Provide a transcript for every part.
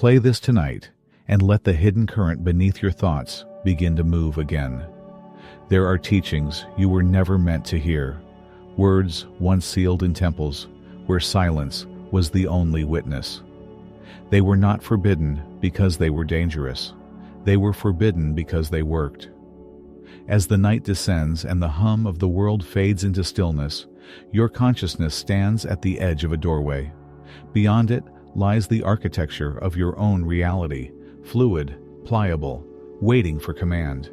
Play this tonight, and let the hidden current beneath your thoughts begin to move again. There are teachings you were never meant to hear, words once sealed in temples where silence was the only witness. They were not forbidden because they were dangerous. They were forbidden because they worked. As the night descends and the hum of the world fades into stillness, your consciousness stands at the edge of a doorway. Beyond it lies the architecture of your own reality, fluid, pliable, waiting for command.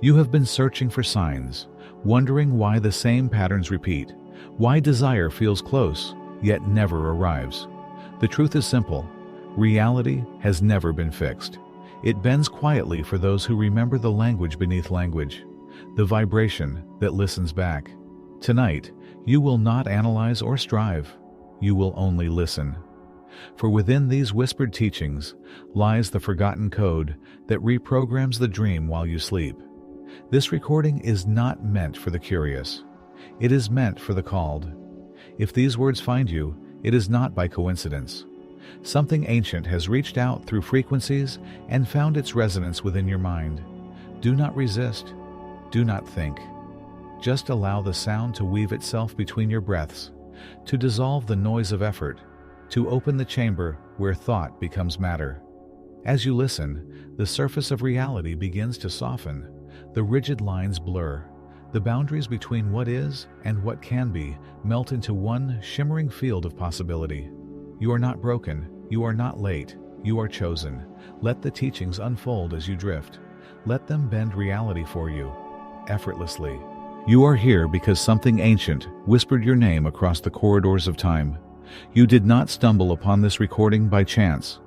You have been searching for signs, wondering why the same patterns repeat, why desire feels close, yet never arrives. The truth is simple. Reality has never been fixed. It bends quietly for those who remember the language beneath language, the vibration that listens back. Tonight, you will not analyze or strive. You will only listen. For within these whispered teachings lies the forgotten code that reprograms the dream while you sleep. This recording is not meant for the curious. It is meant for the called. If these words find you, it is not by coincidence. Something ancient has reached out through frequencies and found its resonance within your mind. Do not resist. Do not think. Just allow the sound to weave itself between your breaths, to dissolve the noise of effort, to open the chamber where thought becomes matter. As you listen, the surface of reality begins to soften. The rigid lines blur. The boundaries between what is and what can be melt into one shimmering field of possibility. You are not broken. You are not late. You are chosen. Let the teachings unfold as you drift. Let them bend reality for you, effortlessly. You are here because something ancient whispered your name across the corridors of time. You did not stumble upon this recording by chance.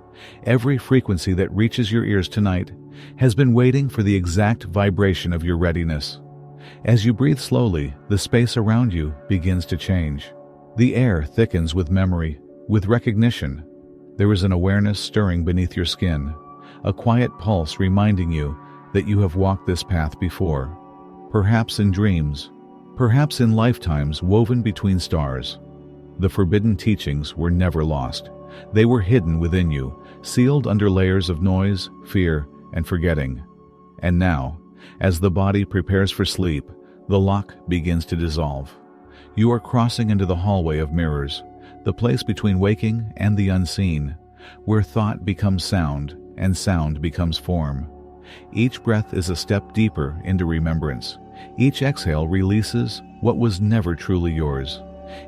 Every frequency that reaches your ears tonight has been waiting for the exact vibration of your readiness. As you breathe slowly, the space around you begins to change. The air thickens with memory, with recognition. There is an awareness stirring beneath your skin, a quiet pulse reminding you that you have walked this path before. Perhaps in dreams, perhaps in lifetimes woven between stars. The forbidden teachings were never lost. They were hidden within you, sealed under layers of noise, fear, and forgetting. And now, as the body prepares for sleep, the lock begins to dissolve. You are crossing into the hallway of mirrors, the place between waking and the unseen, where thought becomes sound and sound becomes form. Each breath is a step deeper into remembrance. Each exhale releases what was never truly yours.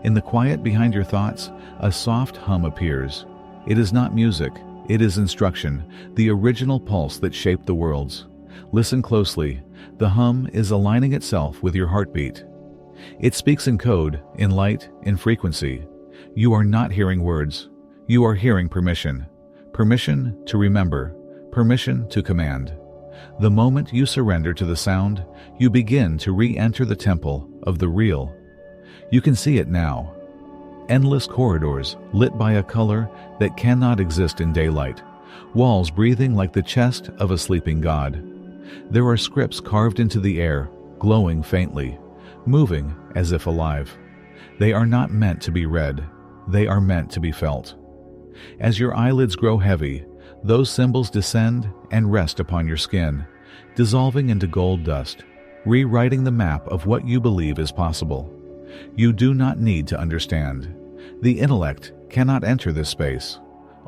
In the quiet behind your thoughts, a soft hum appears. It is not music, it is instruction, the original pulse that shaped the worlds. Listen closely. The hum is aligning itself with your heartbeat. It speaks in code, in light, in frequency. You are not hearing words. You are hearing permission. Permission to remember. Permission to command. The moment you surrender to the sound, you begin to re-enter the temple of the real. You can see it now. Endless corridors lit by a color that cannot exist in daylight. Walls breathing like the chest of a sleeping god. There are scripts carved into the air, glowing faintly, moving as if alive. They are not meant to be read. They are meant to be felt. As your eyelids grow heavy, those symbols descend and rest upon your skin, dissolving into gold dust, rewriting the map of what you believe is possible. You do not need to understand. The intellect cannot enter this space.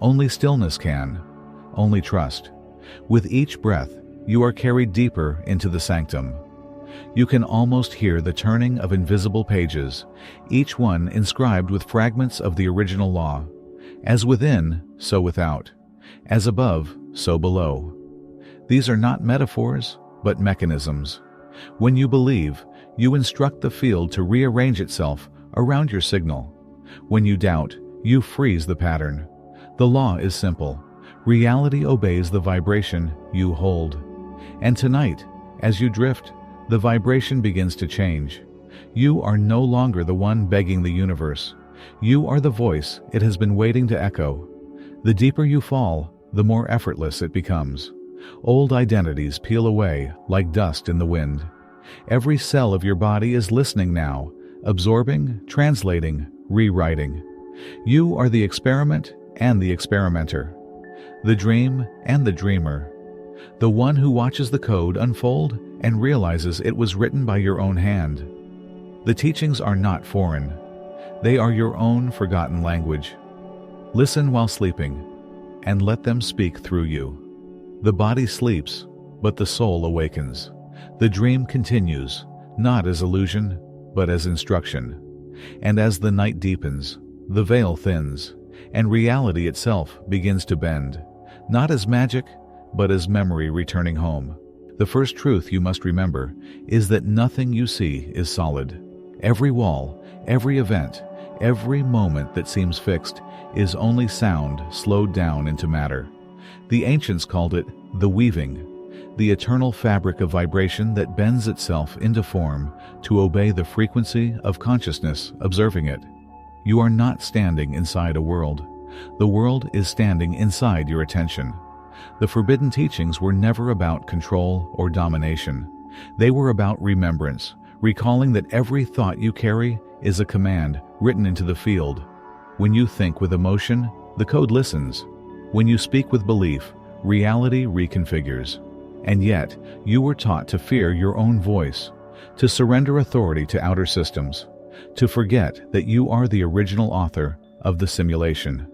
Only stillness can. Only trust. With each breath, you are carried deeper into the sanctum. You can almost hear the turning of invisible pages, each one inscribed with fragments of the original law. As within, so without. As above, so below. These are not metaphors, but mechanisms. When you believe, you instruct the field to rearrange itself around your signal. When you doubt, you freeze the pattern. The law is simple. Reality obeys the vibration you hold. And tonight, as you drift, the vibration begins to change. You are no longer the one begging the universe. You are the voice it has been waiting to echo. The deeper you fall, the more effortless it becomes. Old identities peel away like dust in the wind. Every cell of your body is listening now, absorbing, translating, rewriting. You are the experiment and the experimenter. the dream and the dreamer, the one who watches the code unfold and realizes it was written by your own hand. The teachings are not foreign. They are your own forgotten language. Listen while sleeping, and let them speak through you. The body sleeps, but the soul awakens. The dream continues, not as illusion, but as instruction. And as the night deepens, the veil thins, and reality itself begins to bend, not as magic, but as memory returning home. The first truth you must remember is that nothing you see is solid. Every wall, every event, every moment that seems fixed is only sound slowed down into matter. The ancients called it the weaving, the eternal fabric of vibration that bends itself into form to obey the frequency of consciousness observing it. You are not standing inside a world. The world is standing inside your attention. The forbidden teachings were never about control or domination. They were about remembrance, recalling that every thought you carry is a command written into the field. When you think with emotion, the code listens. When you speak with belief, reality reconfigures. And yet, you were taught to fear your own voice, to surrender authority to outer systems, to forget that you are the original author of the simulation.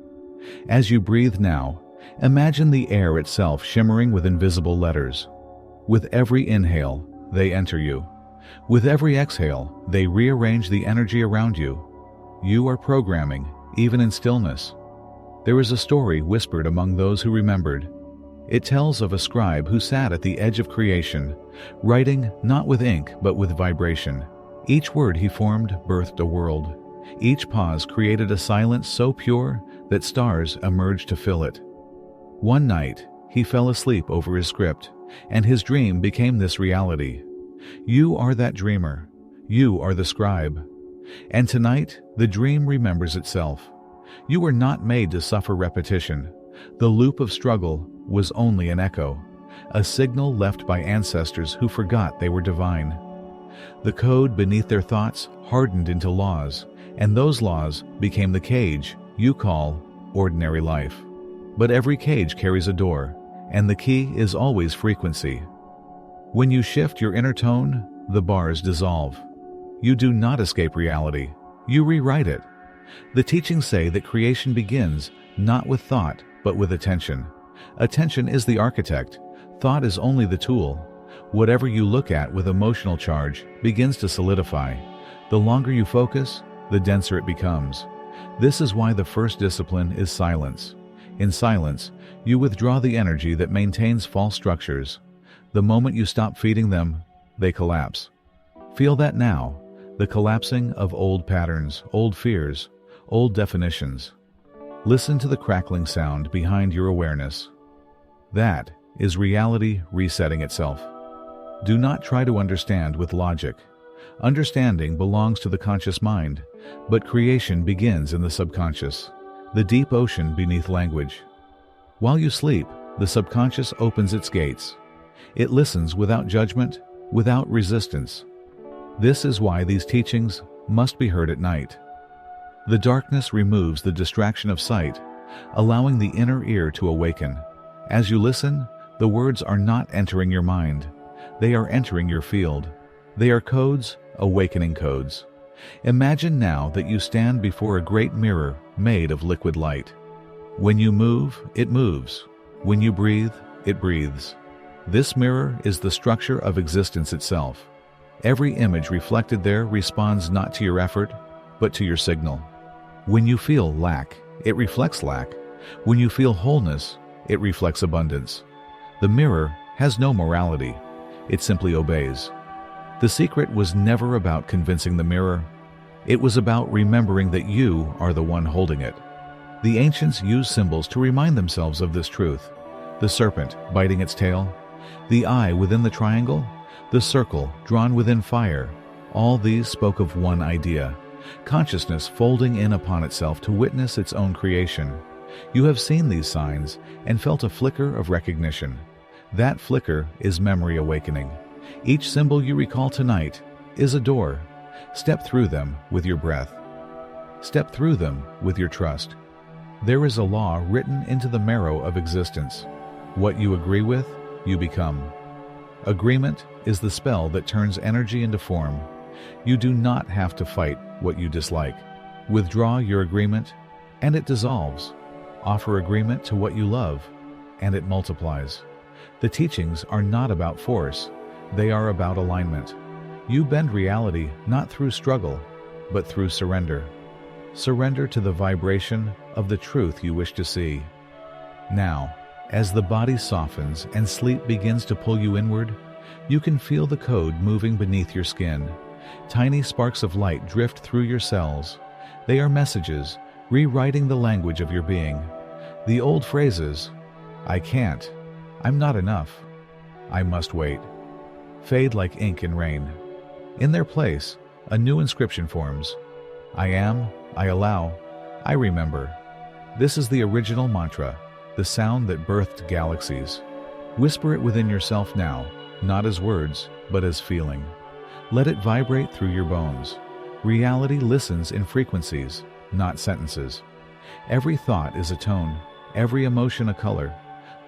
As you breathe now, imagine the air itself shimmering with invisible letters. With every inhale, they enter you. With every exhale, they rearrange the energy around you. You are programming, even in stillness. There is a story whispered among those who remembered. It tells of a scribe who sat at the edge of creation, writing not with ink but with vibration. Each word he formed birthed a world. Each pause created a silence so pure that stars emerged to fill it. One night, he fell asleep over his script, and his dream became this reality. You are that dreamer. You are the scribe. And tonight, the dream remembers itself. You were not made to suffer repetition. The loop of struggle was only an echo, a signal left by ancestors who forgot they were divine. The code beneath their thoughts hardened into laws, and those laws became the cage you call ordinary life. But every cage carries a door, and the key is always frequency. When you shift your inner tone, the bars dissolve. You do not escape reality. You rewrite it. The teachings say that creation begins not with thought, but with attention. Attention is the architect. Thought is only the tool. Whatever you look at with emotional charge begins to solidify. The longer you focus, the denser it becomes. This is why the first discipline is silence. In silence, you withdraw the energy that maintains false structures. The moment you stop feeding them, they collapse. Feel that now, the collapsing of old patterns, old fears, old definitions. Listen to the crackling sound behind your awareness. That is reality resetting itself. Do not try to understand with logic. Understanding belongs to the conscious mind, but creation begins in the subconscious, the deep ocean beneath language. While you sleep, the subconscious opens its gates. It listens without judgment, without resistance. This is why these teachings must be heard at night. The darkness removes the distraction of sight, allowing the inner ear to awaken. As you listen, the words are not entering your mind. They are entering your field. They are codes, awakening codes. Imagine now that you stand before a great mirror made of liquid light. When you move, it moves. When you breathe, it breathes. This mirror is the structure of existence itself. Every image reflected there responds not to your effort, but to your signal. When you feel lack, it reflects lack. When you feel wholeness, it reflects abundance. The mirror has no morality. It simply obeys. The secret was never about convincing the mirror. It was about remembering that you are the one holding it. The ancients used symbols to remind themselves of this truth. The serpent biting its tail, the eye within the triangle, the circle drawn within fire. All these spoke of one idea, consciousness folding in upon itself to witness its own creation. You have seen these signs and felt a flicker of recognition. That flicker is memory awakening. Each symbol you recall tonight is a door. Step through them with your breath. Step through them with your trust. There is a law written into the marrow of existence. What you agree with, you become. Agreement is the spell that turns energy into form. You do not have to fight what you dislike. Withdraw your agreement, and it dissolves. Offer agreement to what you love, and it multiplies. The teachings are not about force. They are about alignment. You bend reality not through struggle, but through surrender. Surrender to the vibration of the truth you wish to see. Now, as the body softens and sleep begins to pull you inward, you can feel the code moving beneath your skin. Tiny sparks of light drift through your cells. They are messages, rewriting the language of your being. The old phrases, "I can't," "I'm not enough," "I must wait," fade like ink in rain. In their place, a new inscription forms. I am, I allow, I remember. This is the original mantra, the sound that birthed galaxies. Whisper it within yourself now, not as words, but as feeling. Let it vibrate through your bones. Reality listens in frequencies, not sentences. Every thought is a tone, every emotion a color.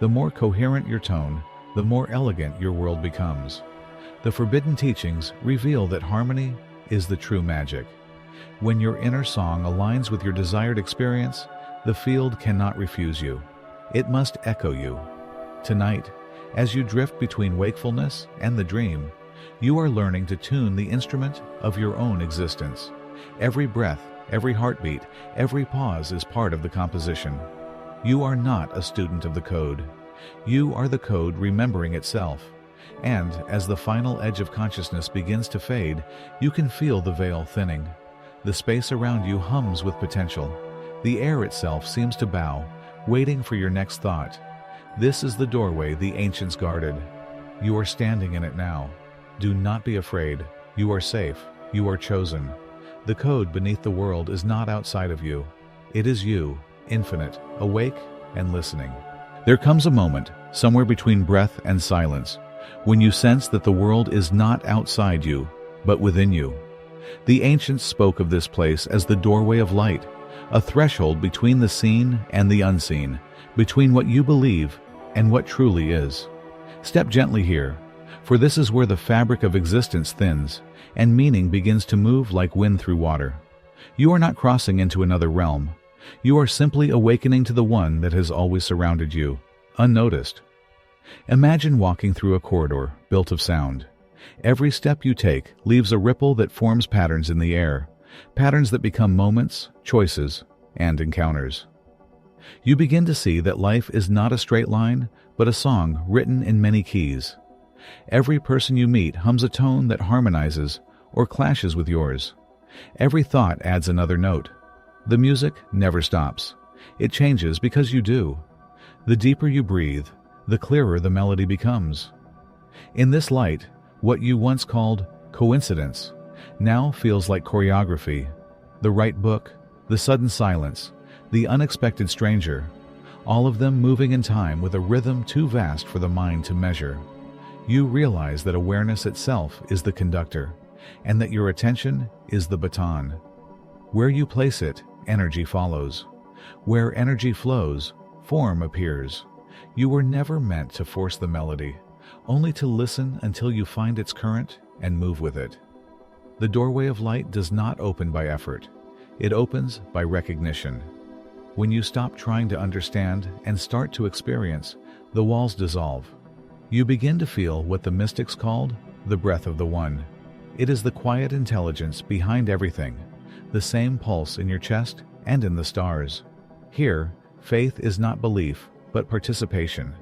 The more coherent your tone, the more elegant your world becomes. The forbidden teachings reveal that harmony is the true magic. When your inner song aligns with your desired experience, the field cannot refuse you. It must echo you. Tonight, as you drift between wakefulness and the dream, you are learning to tune the instrument of your own existence. Every breath, every heartbeat, every pause is part of the composition. You are not a student of the code. You are the code remembering itself. And as the final edge of consciousness begins to fade, you can feel the veil thinning. The space around you hums with potential. The air itself seems to bow, waiting for your next thought. This is the doorway the ancients guarded. You are standing in it now. Do not be afraid. You are safe. You are chosen. The code beneath the world is not outside of you. It is you, infinite, awake and listening. There comes a moment, somewhere between breath and silence, when you sense that the world is not outside you, but within you. The ancients spoke of this place as the doorway of light, a threshold between the seen and the unseen, between what you believe and what truly is. Step gently here, for this is where the fabric of existence thins, and meaning begins to move like wind through water. You are not crossing into another realm. You are simply awakening to the one that has always surrounded you, unnoticed. Imagine walking through a corridor built of sound. Every step you take leaves a ripple that forms patterns in the air, patterns that become moments, choices, and encounters. You begin to see that life is not a straight line, but a song written in many keys. Every person you meet hums a tone that harmonizes or clashes with yours. Every thought adds another note. The music never stops. It changes because you do. The deeper you breathe, the clearer the melody becomes. In this light, what you once called coincidence now feels like choreography. The right book, the sudden silence, the unexpected stranger, all of them moving in time with a rhythm too vast for the mind to measure. You realize that awareness itself is the conductor, and that your attention is the baton. Where you place it, energy follows. Where energy flows, form appears. You were never meant to force the melody, only to listen until you find its current and move with it. The doorway of light does not open by effort. It opens by recognition. When you stop trying to understand and start to experience, the walls dissolve. You begin to feel what the mystics called the breath of the One. It is the quiet intelligence behind everything, the same pulse in your chest and in the stars. Here, faith is not belief, but participation.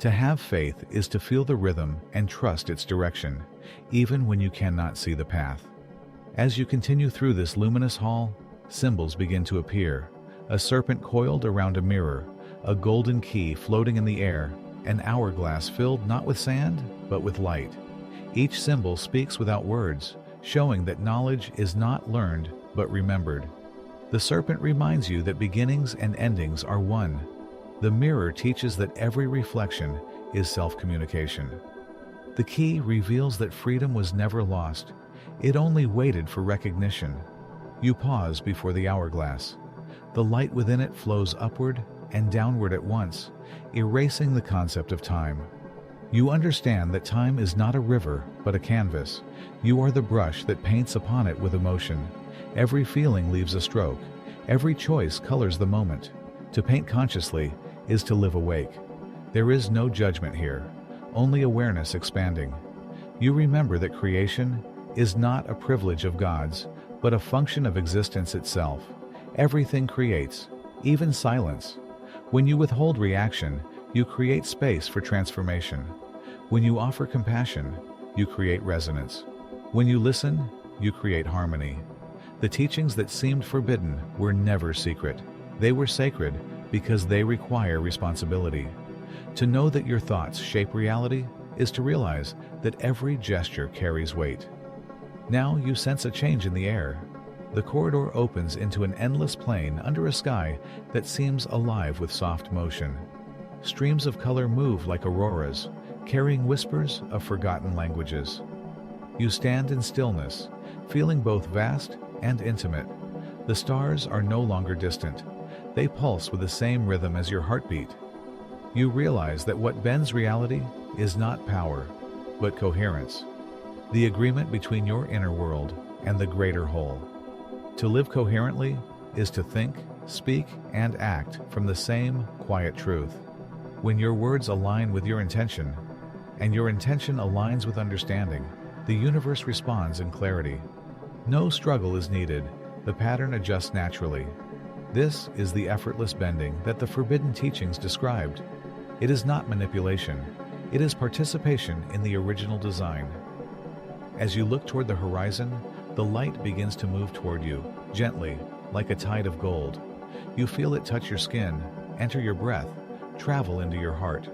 To have faith is to feel the rhythm and trust its direction, even when you cannot see the path. As you continue through this luminous hall, symbols begin to appear. A serpent coiled around a mirror, a golden key floating in the air, an hourglass filled not with sand, but with light. Each symbol speaks without words, showing that knowledge is not learned, but remembered. The serpent reminds you that beginnings and endings are one. The mirror teaches that every reflection is self-communication. The key reveals that freedom was never lost. It only waited for recognition. You pause before the hourglass. The light within it flows upward and downward at once, erasing the concept of time. You understand that time is not a river, but a canvas. You are the brush that paints upon it with emotion. Every feeling leaves a stroke. Every choice colors the moment. To paint consciously is to live awake. There is no judgment here, only awareness expanding. You remember that creation is not a privilege of God's, but a function of existence itself. Everything creates, even silence. When you withhold reaction, you create space for transformation. When you offer compassion, you create resonance. When you listen, you create harmony. The teachings that seemed forbidden were never secret. They were sacred because they require responsibility. To know that your thoughts shape reality is to realize that every gesture carries weight. Now you sense a change in the air. The corridor opens into an endless plain under a sky that seems alive with soft motion. Streams of color move like auroras, carrying whispers of forgotten languages. You stand in stillness, feeling both vast and intimate. The stars are no longer distant. They pulse with the same rhythm as your heartbeat. You realize that what bends reality is not power, but coherence. The agreement between your inner world and the greater whole. To live coherently is to think, speak, and act from the same quiet truth. When your words align with your intention, and your intention aligns with understanding, the universe responds in clarity. No struggle is needed. The pattern adjusts naturally. This is the effortless bending that the forbidden teachings described. It is not manipulation. It is participation in the original design. As you look toward the horizon, the light begins to move toward you, gently, like a tide of gold. You feel it touch your skin, enter your breath, travel into your heart.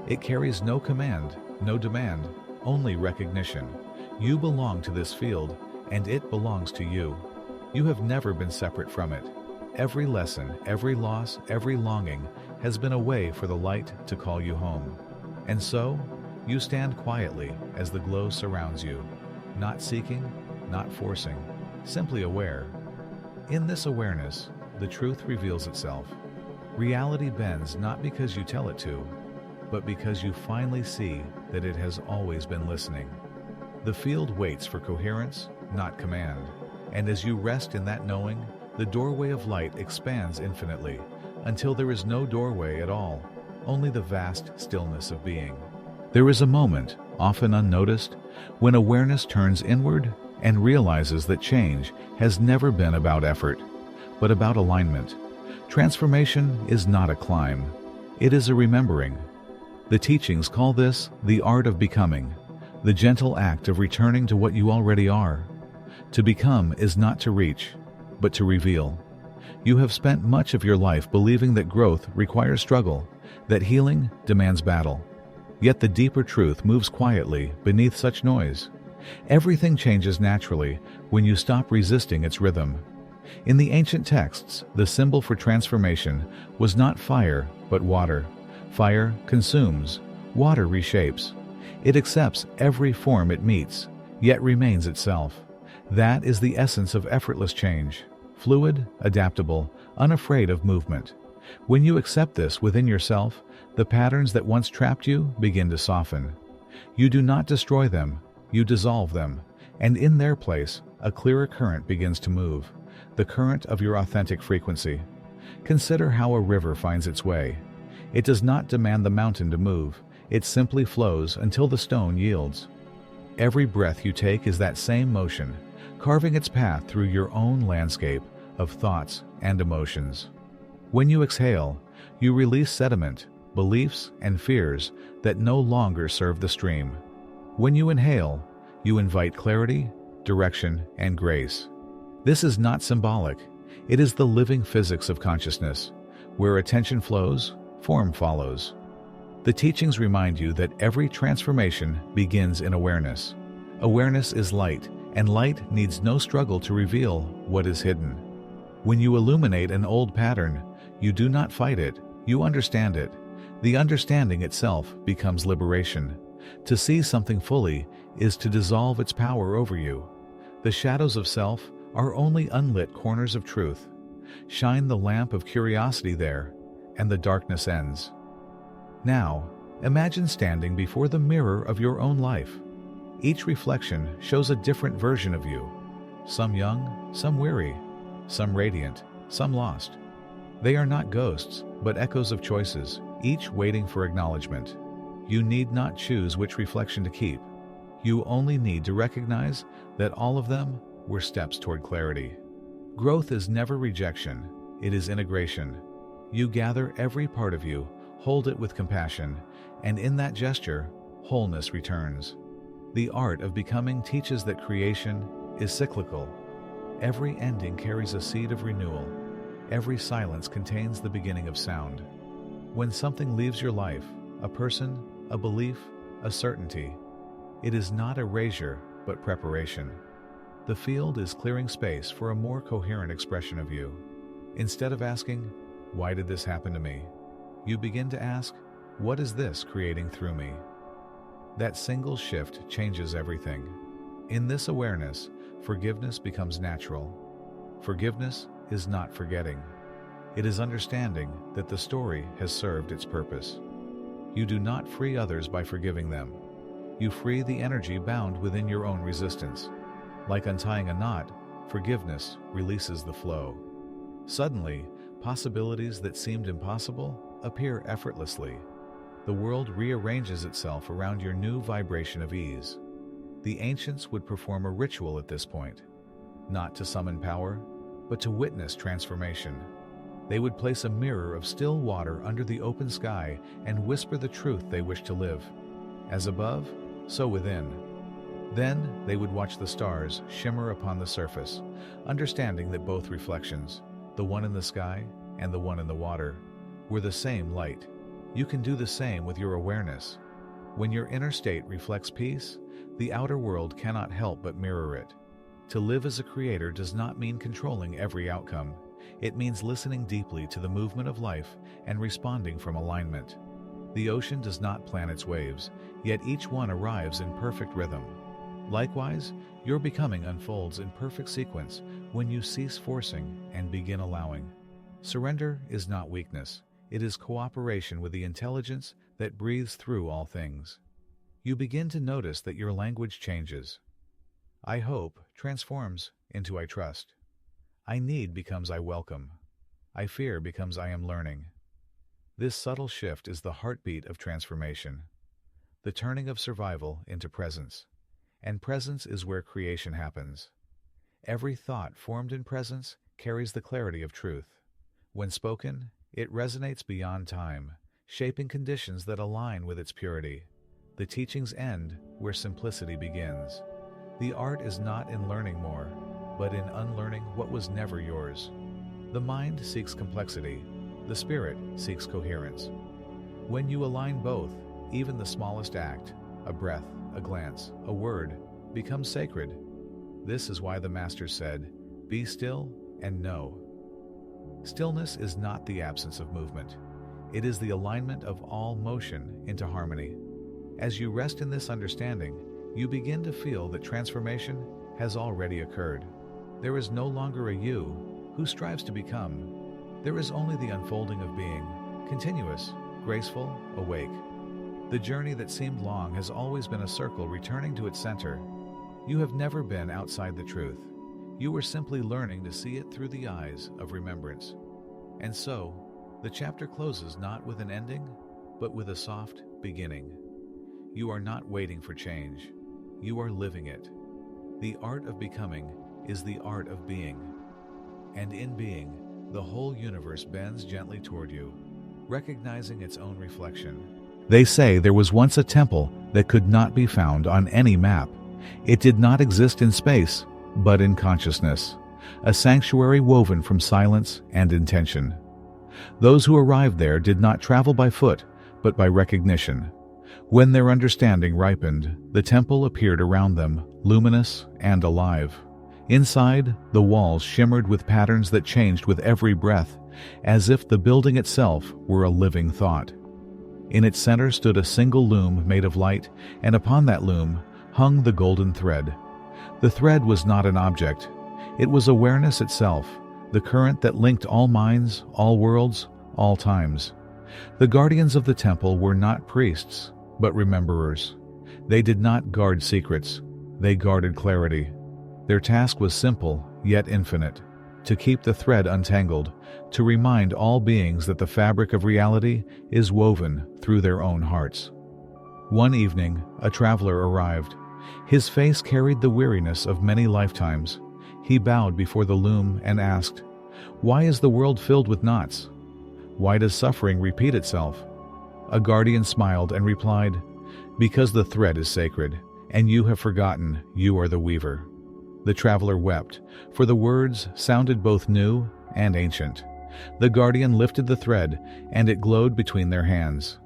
It carries no command, no demand, only recognition. You belong to this field, and it belongs to you. You have never been separate from it. Every lesson, every loss, every longing has been a way for the light to call you home. And so, you stand quietly as the glow surrounds you, not seeking, not forcing, simply aware. In this awareness, the truth reveals itself. Reality bends not because you tell it to, but because you finally see that it has always been listening. The field waits for coherence, not command. And as you rest in that knowing, the doorway of light expands infinitely, until there is no doorway at all, only the vast stillness of being. There is a moment, often unnoticed, when awareness turns inward and realizes that change has never been about effort, but about alignment. Transformation is not a climb. It is a remembering. The teachings call this the art of becoming, the gentle act of returning to what you already are. To become is not to reach, but to reveal. You have spent much of your life believing that growth requires struggle, that healing demands battle. Yet the deeper truth moves quietly beneath such noise. Everything changes naturally when you stop resisting its rhythm. In the ancient texts, the symbol for transformation was not fire, but water. Fire consumes, water reshapes. It accepts every form it meets, yet remains itself. That is the essence of effortless change. Fluid, adaptable, unafraid of movement. When you accept this within yourself, the patterns that once trapped you begin to soften. You do not destroy them, you dissolve them, and in their place, a clearer current begins to move, the current of your authentic frequency. Consider how a river finds its way. It does not demand the mountain to move, it simply flows until the stone yields. Every breath you take is that same motion, carving its path through your own landscape of thoughts and emotions. When you exhale, you release sediment, beliefs, and fears that no longer serve the stream. When you inhale, you invite clarity, direction, and grace. This is not symbolic. It is the living physics of consciousness. Where attention flows, form follows. The teachings remind you that every transformation begins in awareness. Awareness is light, and light needs no struggle to reveal what is hidden. When you illuminate an old pattern, you do not fight it, you understand it. The understanding itself becomes liberation. To see something fully is to dissolve its power over you. The shadows of self are only unlit corners of truth. Shine the lamp of curiosity there, and the darkness ends. Now, imagine standing before the mirror of your own life. Each reflection shows a different version of you. Some young, some weary, some radiant, some lost. They are not ghosts, but echoes of choices, each waiting for acknowledgement. You need not choose which reflection to keep. You only need to recognize that all of them were steps toward clarity. Growth is never rejection, it is integration. You gather every part of you, hold it with compassion, and in that gesture, wholeness returns. The art of becoming teaches that creation is cyclical. Every ending carries a seed of renewal. Every silence contains the beginning of sound. When something leaves your life, a person, a belief, a certainty, it is not erasure, but preparation. The field is clearing space for a more coherent expression of you. Instead of asking, "Why did this happen to me?" you begin to ask, "What is this creating through me?" That single shift changes everything. In this awareness, forgiveness becomes natural. Forgiveness is not forgetting. It is understanding that the story has served its purpose. You do not free others by forgiving them. You free the energy bound within your own resistance. Like untying a knot, forgiveness releases the flow. Suddenly, possibilities that seemed impossible appear effortlessly. The world rearranges itself around your new vibration of ease. The ancients would perform a ritual at this point, not to summon power, but to witness transformation. They would place a mirror of still water under the open sky and whisper the truth they wished to live. As above, so within. Then they would watch the stars shimmer upon the surface, understanding that both reflections, the one in the sky and the one in the water, were the same light. You can do the same with your awareness. When your inner state reflects peace, the outer world cannot help but mirror it. To live as a creator does not mean controlling every outcome. It means listening deeply to the movement of life and responding from alignment. The ocean does not plan its waves, yet each one arrives in perfect rhythm. Likewise, your becoming unfolds in perfect sequence when you cease forcing and begin allowing. Surrender is not weakness. It is cooperation with the intelligence that breathes through all things. You begin to notice that your language changes. I hope transforms into I trust. I need becomes I welcome. I fear becomes I am learning. This subtle shift is the heartbeat of transformation, the turning of survival into presence. And presence is where creation happens. Every thought formed in presence carries the clarity of truth. When spoken, it resonates beyond time, shaping conditions that align with its purity. The teachings end where simplicity begins. The art is not in learning more, but in unlearning what was never yours. The mind seeks complexity, the spirit seeks coherence. When you align both, even the smallest act, a breath, a glance, a word, becomes sacred. This is why the Master said, "Be still and know." Stillness is not the absence of movement. It is the alignment of all motion into harmony. As you rest in this understanding, you begin to feel that transformation has already occurred. There is no longer a you who strives to become. There is only the unfolding of being, continuous, graceful, awake. The journey that seemed long has always been a circle returning to its center. You have never been outside the truth. You were simply learning to see it through the eyes of remembrance. And so, the chapter closes not with an ending, but with a soft beginning. You are not waiting for change. You are living it. The art of becoming is the art of being. And in being, the whole universe bends gently toward you, recognizing its own reflection. They say there was once a temple that could not be found on any map. It did not exist in space, but in consciousness, a sanctuary woven from silence and intention. Those who arrived there did not travel by foot, but by recognition. When their understanding ripened, the temple appeared around them, luminous and alive. Inside, the walls shimmered with patterns that changed with every breath, as if the building itself were a living thought. In its center stood a single loom made of light, and upon that loom hung the golden thread. The thread was not an object. It was awareness itself, the current that linked all minds, all worlds, all times. The guardians of the temple were not priests, but rememberers. They did not guard secrets, they guarded clarity. Their task was simple, yet infinite: to keep the thread untangled, to remind all beings that the fabric of reality is woven through their own hearts. One evening, a traveler arrived. His face carried the weariness of many lifetimes. He bowed before the loom and asked, "Why is the world filled with knots? Why does suffering repeat itself?" A guardian smiled and replied, "Because the thread is sacred, and you have forgotten you are the weaver." The traveler wept, for the words sounded both new and ancient. The guardian lifted the thread, and it glowed between their hands.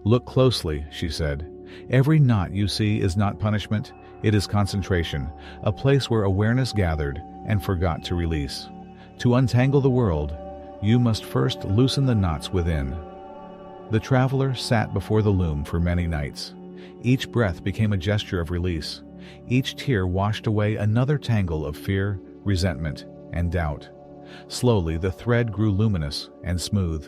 "Look closely," she said. "Every knot you see is not punishment, it is concentration, a place where awareness gathered and forgot to release. To untangle the world, you must first loosen the knots within." The traveler sat before the loom for many nights. Each breath became a gesture of release. Each tear washed away another tangle of fear, resentment, and doubt. Slowly the thread grew luminous and smooth.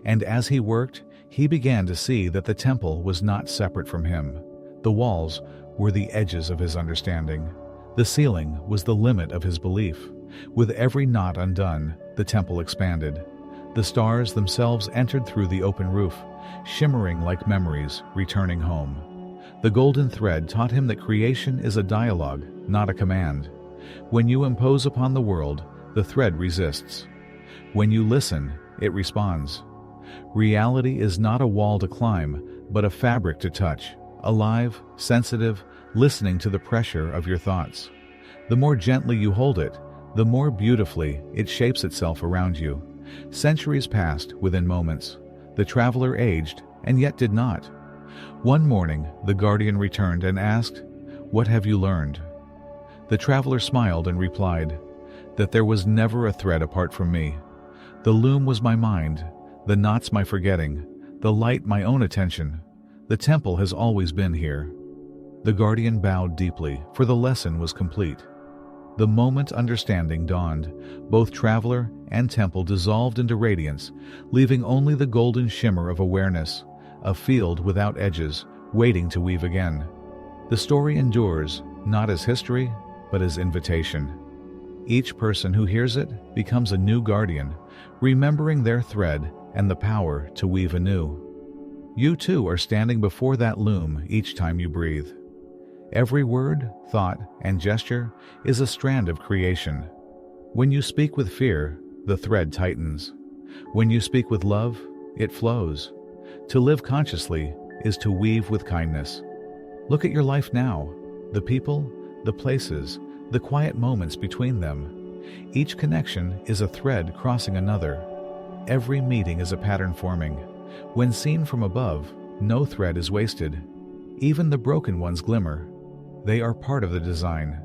And as he worked, he began to see that the temple was not separate from him. The walls were the edges of his understanding. The ceiling was the limit of his belief. With every knot undone, the temple expanded. The stars themselves entered through the open roof, shimmering like memories returning home. The golden thread taught him that creation is a dialogue, not a command. When you impose upon the world, the thread resists. When you listen, it responds. Reality is not a wall to climb, but a fabric to touch, alive, sensitive, listening to the pressure of your thoughts. The more gently you hold it, the more beautifully it shapes itself around you. Centuries passed within moments. The traveler aged, and yet did not. One morning, the guardian returned and asked, "What have you learned?" The traveler smiled and replied, "That there was never a thread apart from me. The loom was my mind, the knots my forgetting, the light my own attention. The temple has always been here." The guardian bowed deeply, for the lesson was complete. The moment understanding dawned, both traveler and temple dissolved into radiance, leaving only the golden shimmer of awareness, a field without edges, waiting to weave again. The story endures, not as history, but as invitation. Each person who hears it becomes a new guardian, remembering their thread and the power to weave anew. You too are standing before that loom each time you breathe. Every word, thought, and gesture is a strand of creation. When you speak with fear, the thread tightens. When you speak with love, it flows. To live consciously is to weave with kindness. Look at your life now, the people, the places, the quiet moments between them. Each connection is a thread crossing another. Every meeting is a pattern forming. When seen from above, no thread is wasted. Even the broken ones glimmer. They are part of the design.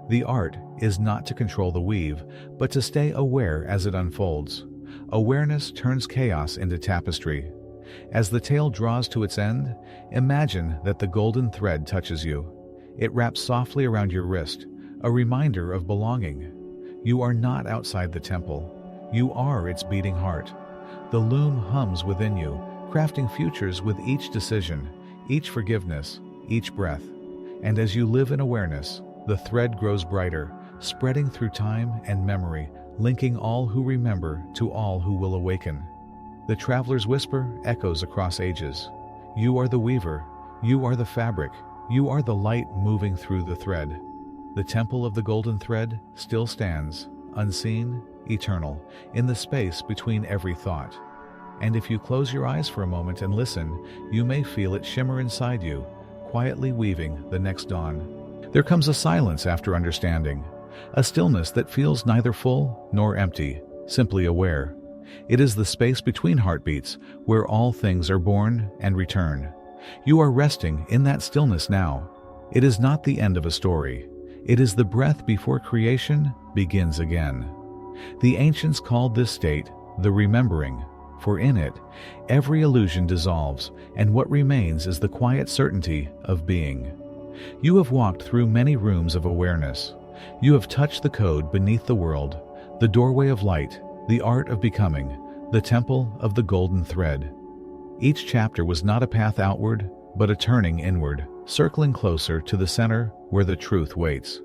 The art is not to control the weave, but to stay aware as it unfolds. Awareness turns chaos into tapestry. As the tale draws to its end, imagine that the golden thread touches you. It wraps softly around your wrist, a reminder of belonging. You are not outside the temple. You are its beating heart. The loom hums within you, crafting futures with each decision, each forgiveness, each breath. And as you live in awareness, the thread grows brighter, spreading through time and memory, linking all who remember to all who will awaken. The traveler's whisper echoes across ages. You are the weaver. You are the fabric. You are the light moving through the thread. The temple of the golden thread still stands, unseen, eternal, in the space between every thought. And if you close your eyes for a moment and listen, you may feel it shimmer inside you, quietly weaving the next dawn. There comes a silence after understanding, a stillness that feels neither full nor empty, simply aware. It is the space between heartbeats where all things are born and return. You are resting in that stillness now. It is not the end of a story. It is the breath before creation begins again. The ancients called this state the remembering, for in it, every illusion dissolves, and what remains is the quiet certainty of being. You have walked through many rooms of awareness. You have touched the code beneath the world, the doorway of light, the art of becoming, the temple of the golden thread. Each chapter was not a path outward, but a turning inward, circling closer to the center where the truth waits.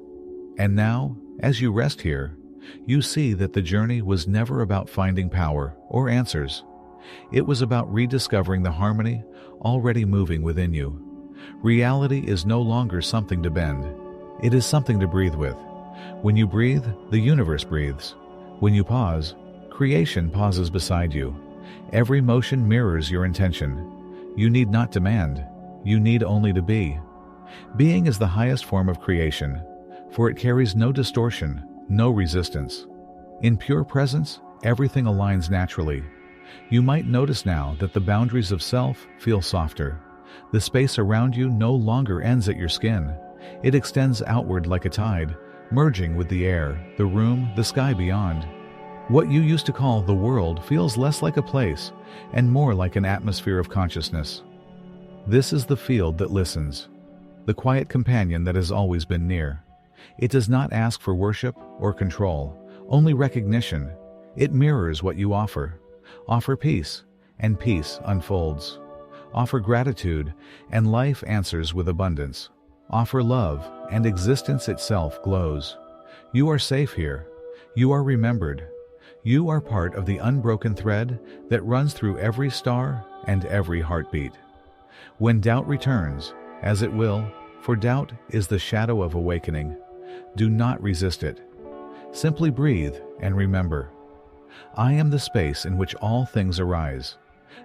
And now, as you rest here, you see that the journey was never about finding power or answers. It was about rediscovering the harmony already moving within you. Reality is no longer something to bend. It is something to breathe with. When you breathe, the universe breathes. When you pause, creation pauses beside you. Every motion mirrors your intention. You need not demand. You need only to be. Being is the highest form of creation, for it carries no distortion, no resistance. In pure presence, everything aligns naturally. You might notice now that the boundaries of self feel softer. The space around you no longer ends at your skin. It extends outward like a tide, merging with the air, the room, the sky beyond. What you used to call the world feels less like a place and more like an atmosphere of consciousness. This is the field that listens, the quiet companion that has always been near. It does not ask for worship or control, only recognition. It mirrors what you offer. Offer peace, and peace unfolds. Offer gratitude, and life answers with abundance. Offer love, and existence itself glows. You are safe here. You are remembered. You are part of the unbroken thread that runs through every star and every heartbeat. When doubt returns, as it will, for doubt is the shadow of awakening, do not resist it. Simply breathe and remember. I am the space in which all things arise.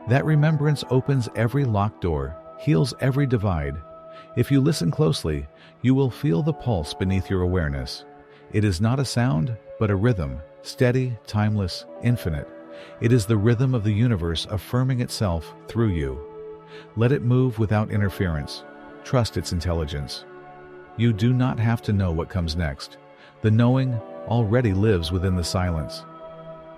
That remembrance opens every locked door, heals every divide. If you listen closely, you will feel the pulse beneath your awareness. It is not a sound, but a rhythm, steady, timeless, infinite. It is the rhythm of the universe affirming itself through you. Let it move without interference. Trust its intelligence. You do not have to know what comes next. The knowing already lives within the silence.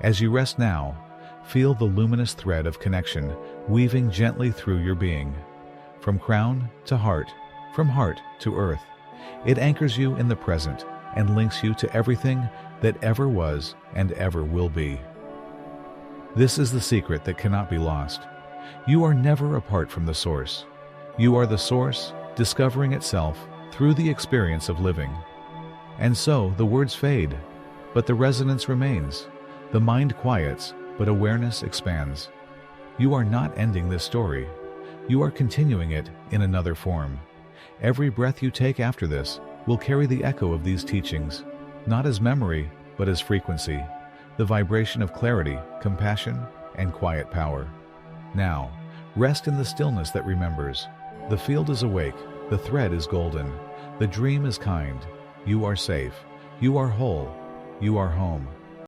As you rest now, feel the luminous thread of connection weaving gently through your being. From crown to heart, from heart to earth. It anchors you in the present and links you to everything that ever was and ever will be. This is the secret that cannot be lost. You are never apart from the source. You are the source, discovering itself through the experience of living. And so the words fade, but the resonance remains. The mind quiets, but awareness expands. You are not ending this story. You are continuing it in another form. Every breath you take after this will carry the echo of these teachings, not as memory, but as frequency, the vibration of clarity, compassion, and quiet power. Now, rest in the stillness that remembers. The field is awake, the thread is golden, the dream is kind. You are safe, you are whole, you are home.